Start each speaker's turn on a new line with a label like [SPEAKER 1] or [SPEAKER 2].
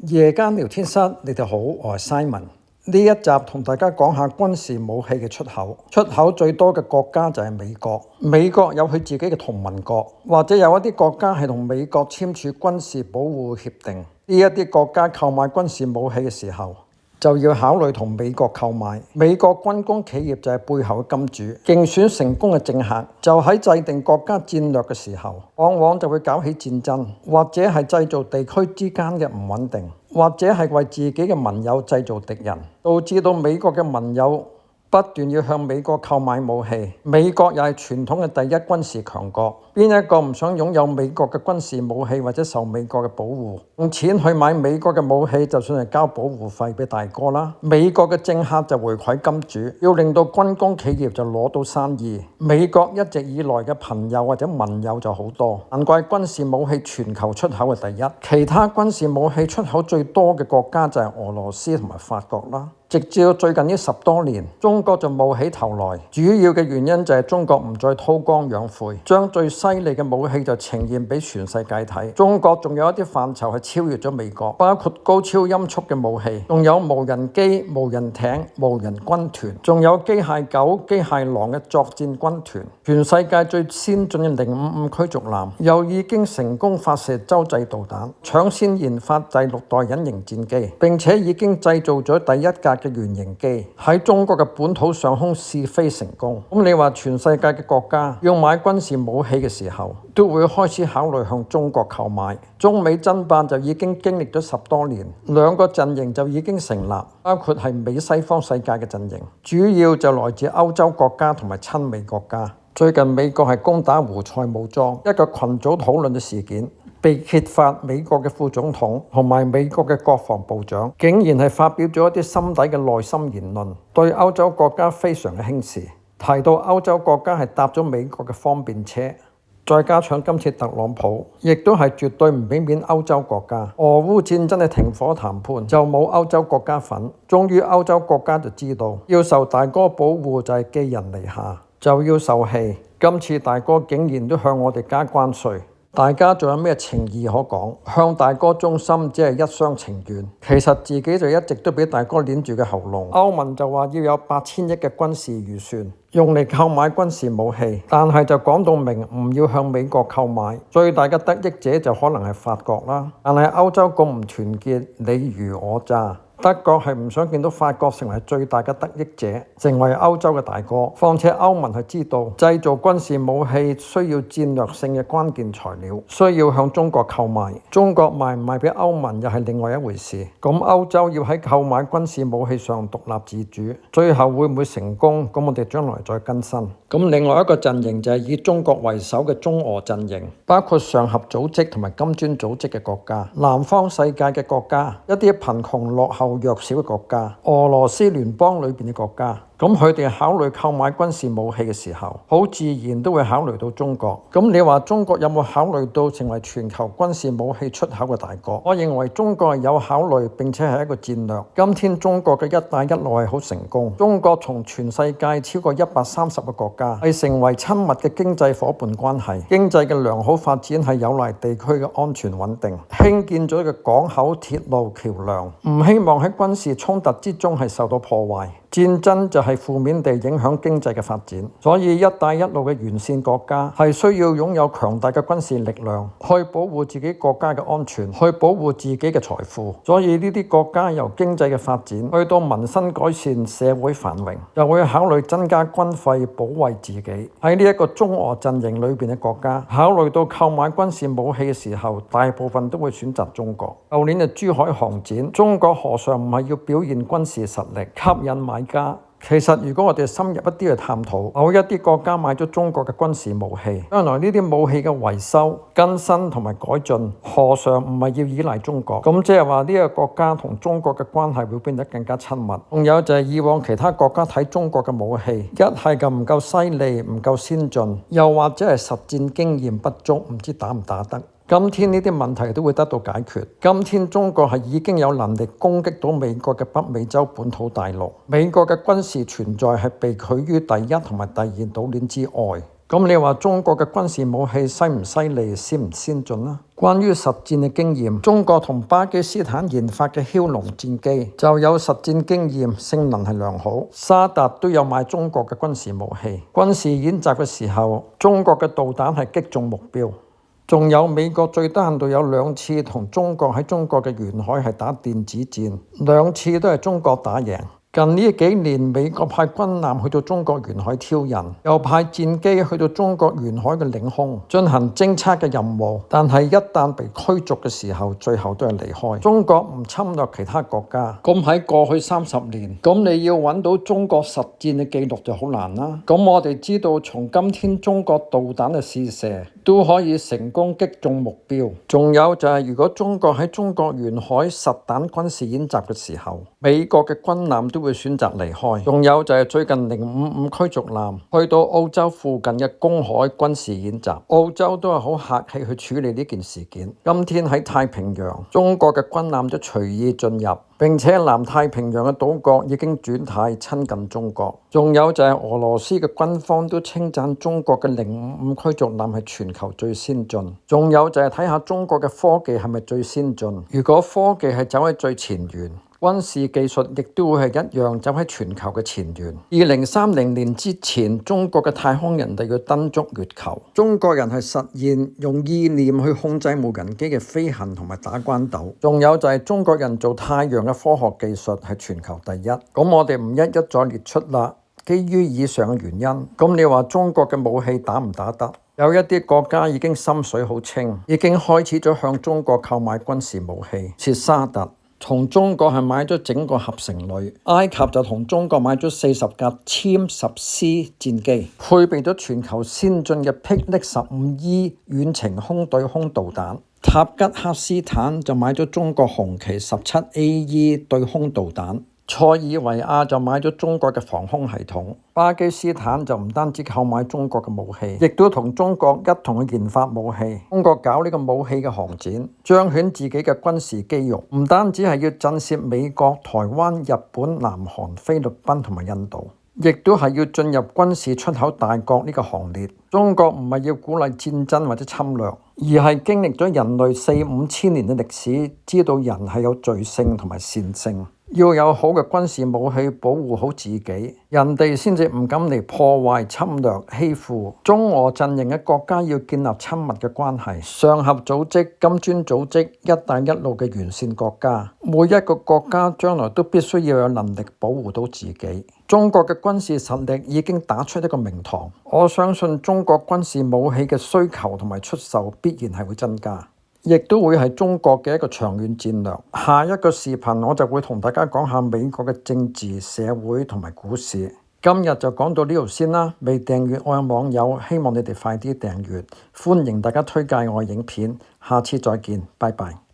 [SPEAKER 1] 夜間聊天室，你哋好，我係 Simon。呢一集同大家講下軍事武器嘅出口。出口最多嘅國家就係美國。美國有佢自己嘅同盟國，或者有一啲國家係同美國簽署軍事保護協定。呢一啲國家購買軍事武器嘅時候，就要考慮同美國購買。美國軍工企業就係背後嘅金主。競選成功嘅政客就喺制定國家戰略嘅時候，往往就會搞起戰爭，或者係製造地區之間嘅唔穩定，或者係為自己嘅盟友製造敵人，導致到美國嘅盟友不斷要向美國購買武器。美國又係傳統嘅第一軍事強國，邊一個唔想擁有美國嘅軍事武器或者受美國嘅保護？用錢去買美國嘅武器，就算係交保護費俾大哥啦。美國嘅政客就回饋金主，要令到軍工企業就攞到生意。美國一直以來嘅朋友或者盟友就好多，難怪軍事武器全球出口係第一。其他軍事武器出口最多嘅國家就係俄羅斯同埋法國啦。直至最近呢10多年，中國就冒起頭來，主要嘅原因就係中國唔再韜光養晦，將最犀利嘅武器就呈現俾全世界睇。中國仲有一啲範疇係超越咗美國，包括高超音速嘅武器，仲有無人機、無人艇、無人軍團，仲有機械狗、機械狼嘅作戰軍團。全世界最先進嘅055驅逐艦又已經成功發射洲際導彈，搶先研發第6代隱形戰機，並且已經製造咗第一架嘅原型機喺中國嘅本土上空試飛成功。咁你話全世界嘅國家要買軍事武器嘅時候，都會開始考慮向中國購買。中美爭霸就已經經歷咗10多年，兩個陣營就已經成立，包括係美西方世界嘅陣營，主要就來自歐洲國家同埋親美國家。最近美國係攻打胡塞武裝，一個群組討論嘅事件被揭發，美國嘅副總統同埋美國嘅國防部長竟然係發表咗一啲心底嘅內心言論，對歐洲國家非常嘅輕視，提到歐洲國家係搭咗美國嘅方便車，再加上今次特朗普亦都係絕對唔俾面歐洲國家。俄烏戰爭嘅停火談判就冇歐洲國家份，終於歐洲國家就知道要受大哥保護就係寄人籬下，就要受氣。今次大哥竟然都向我哋加關稅，大家仲有咩情義可講？向大哥忠心只係一廂情願，其實自己就一直都俾大哥捏住嘅喉嚨。歐盟就話要有8000億嘅軍事預算，用嚟購買軍事武器，但係就講到明唔要向美國購買，最大嘅得益者就可能係法國啦。但係歐洲咁唔團結，你虞我詐。德國係唔想見到法國成為最大嘅得益者，成為歐洲嘅大哥。況且歐盟係知道製造軍事武器需要戰略性嘅關鍵材料，需要向中國購買。中國賣唔賣俾歐盟又係另外一回事。咁歐洲要喺購買軍事武器上獨立自主，最後會唔會成功？咁我哋將來再更新。咁另外一個陣營就係以中國為首嘅中俄陣營，包括上合組織同埋金磚組織嘅國家，南方世界嘅國家，一啲貧窮落後弱小嘅國家，俄羅斯聯邦裏邊嘅國家。咁佢哋考慮購買軍事武器嘅時候，好自然都會考慮到中國。咁你話中國有冇考慮到成為全球軍事武器出口嘅大國？我認為中國係有考慮，並且係一個戰略。今天中國嘅一帶一路係好成功，中國從全世界超過130個國家係成為親密嘅經濟夥伴關係。經濟嘅良好發展係有賴地區嘅安全穩定，興建咗嘅港口、鐵路、橋梁，唔希望喺軍事衝突之中係受到破壞。戰爭就係負面地影響經濟嘅發展，所以一帶一路嘅沿線國家係需要擁有強大嘅軍事力量，去保護自己國家嘅安全，去保護自己嘅財富。所以呢啲國家由經濟嘅發展去到民生改善、社會繁榮，就會考慮增加軍費保衛自己。喺呢一個中俄陣營裏邊嘅國家，考慮到購買軍事武器嘅時候，大部分都會選擇中國。舊年嘅珠海航展，中國何嘗唔係要表現軍事實力，吸引買家？其實如果我哋深入一啲去探討，某一啲國家買咗中國嘅軍事武器，將來呢啲武器嘅維修、更新同埋改進，何嘗唔係要依賴中國？咁即係話呢個國家同中國嘅關係會變得更加親密。仲有就係以往其他國家睇中國嘅武器，一係就唔夠犀利、唔夠先進，又或者係實戰經驗不足，唔知打唔打得。今天呢啲問題都會得到解決。今天中國係已經有能力攻擊到美國嘅北美洲本土大陸。美國嘅軍事存在係被拒於第一同埋第二島鏈之外。咁你話中國嘅軍事武器犀唔犀利、先唔先進呢？關於實戰嘅經驗，中國同巴基斯坦研發嘅梟龍戰機就有實戰經驗，性能係良好。沙特都有買中國嘅軍事武器，軍事演習嘅時候，中國嘅導彈係擊中目標。仲有美國最低限度有2次同中國喺中國嘅沿海係打電子戰，2次都係中國打贏。近呢幾年，美國派軍艦去到中國沿海挑釁，又派戰機去到中國沿海嘅領空進行偵測嘅任務，但係一旦被驅逐嘅時候，最後都係離開。中國唔侵略其他國家。咁喺過去30年，咁你要揾到中國實戰嘅記錄就好難啦。咁我哋知道，從今天中國導彈嘅試射都可以成功擊中目標。仲有就係如果中國喺中國沿海實彈軍事演習嘅時候，美國嘅軍艦都會選擇離開。仲有就係最近055驅逐艦去到澳洲附近嘅公海軍事演習，澳洲都係好客氣去處理呢件事件。今天喺太平洋，中國嘅軍艦都隨意進入，並且南太平洋嘅島國已經轉態親近中國。仲有就係俄羅斯嘅軍方都稱讚中國嘅055驅逐艦係全球最先進。仲有就係睇下中國嘅科技係咪最先進。如果科技係走喺最前沿，軍事技術亦都會係一樣走喺全球嘅前沿。2030年之前，中國嘅太空人哋要登陸月球。中國人係實現用意念去控制無人機嘅飛行同埋打關鬥。仲有就係中國人做太陽嘅科學技術係全球第一。咁我哋唔一一再列出啦。基於以上嘅原因，咁你話中國嘅武器打唔打得？有一啲國家已經心水好清，已經開始咗向中國購買軍事武器。似沙特同中國係買咗整個合成旅，埃及就同中國買咗40架殲10C 戰機，配備咗全球先進嘅霹靂15E 遠程空對空導彈。塔吉克斯坦就買咗中國紅旗17AE 對空導彈。塞爾維亞就買咗中國嘅防空系統。巴基斯坦就唔單止購買中國嘅武器，亦都同中國一同去研發武器。中國搞呢個武器嘅航展，彰顯自己嘅軍事肌肉，唔單止係要震懾美國、台灣、日本、南韓、菲律賓同埋印度，亦都係要進入軍事出口大國呢個行列。中國唔係要鼓勵戰爭或者侵略，而係經歷咗人類4-5千年嘅歷史，知道人係有罪性同埋善性。要有好嘅軍事武器保護好自己，人哋先至唔敢嚟破壞、侵略、欺負。中俄陣營嘅國家要建立親密嘅關係。上合組織、金磚組織、一帶一路嘅完善國家，每一個國家將來都必須要有能力保護到自己。中國嘅軍事實力已經打出一個名堂，我相信中國軍事武器嘅需求同埋出售必然係會增加。亦都會係中國嘅一個長遠戰略。下一個視頻我就會同大家講下美國嘅政治、社會同埋股市。今日就講到呢度先啦。未訂閱我嘅網友，希望你哋快啲訂閱。歡迎大家推介我嘅影片。下次再見，拜拜。